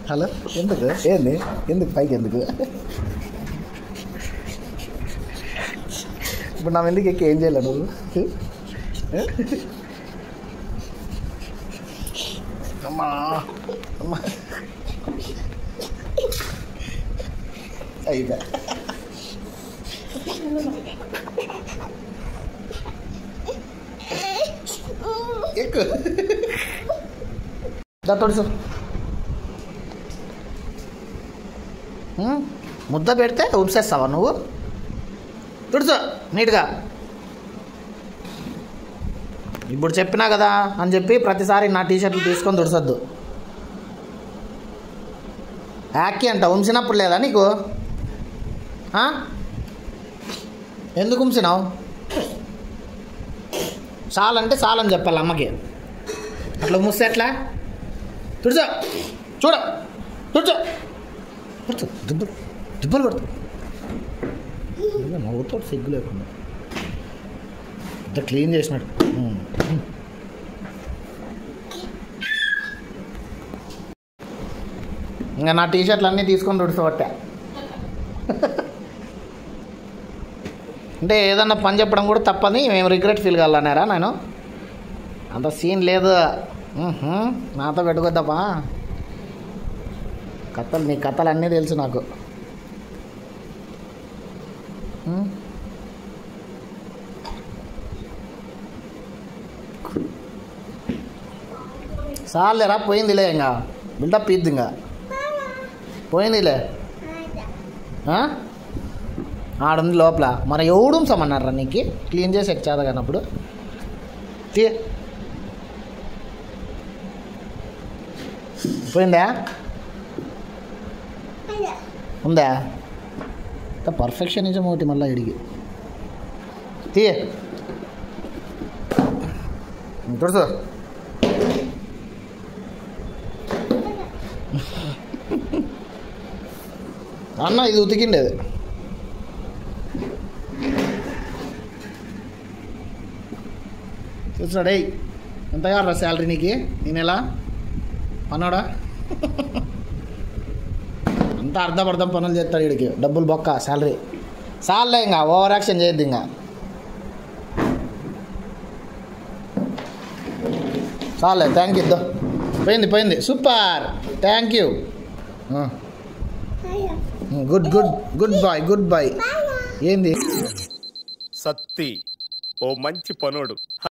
Hello ఎందుకు ఏంది ఎందుకు పైకి ఎందుకు ఇప్పుడు నా ఎందుకు ఎక్కి ఏం చేయలే నువ్వు అమ్మా అమ్మా అయిపోయా ఎక్కు తొడుసు ముద్ద పెడితే ఉంచేస్తావా నువ్వు తుడుచు నీట్గా ఇప్పుడు చెప్పినా కదా అని చెప్పి ప్రతిసారి నా టీషర్ట్లు తీసుకొని తుడసొద్దు యాక్కి అంట ఉంచినప్పుడు లేదా నీకు ఎందుకు ఉంచినావు చాలంటే చాలని చెప్పాలి అమ్మకి అట్లా మూస్తే ఎట్లా తుడుచో చూడ తుడుచో తుడుచు దిబ్బలు పడుతుంది నవ్వుతో సిగ్గు లేకుండా ఇంత క్లీన్ చేసినట్టు ఇంకా నా టీషర్ట్లు అన్నీ తీసుకొని తుడుచోబట్టా అంటే ఏదన్నా పని చెప్పడం కూడా తప్పని మేము రిగ్రెట్ ఫీల్ కావాలన్నారా నేను అంత సీన్ లేదు నాతో పెట్టుకోద్దాపా కథలు నీ కథలు అన్నీ తెలుసు నాకు చాలేరా పోయిందిలే ఇంకా బిల్డప్ ఇద్ది ఇంకా పోయిందిలే ఆడుంది లోపల మరి ఎవడు ఉంచమన్నారా నీకు క్లీన్ చేసి ఎక్కేదా కానప్పుడు పోయిందా ఉందా పర్ఫెక్షనిజం ఒకటి మళ్ళీ ఇడిగి తుడుచు అన్న ఇది ఉతికిండేది చూసాడే ఎంతగా రా శాలరీ నీకు నేను ఎలా అన్నాడా అంతా అర్ధపర్థం పనులు చేస్తాడు వీడికి డబ్బులు బొక్క శాలరీ చాలే ఇంకా ఓవర్ యాక్షన్ చేయొద్దు ఇంకా చాలే థ్యాంక్ యూ పోయింది super thank you good boy ఏంది సత్తి ఓ మంచి పనోడు.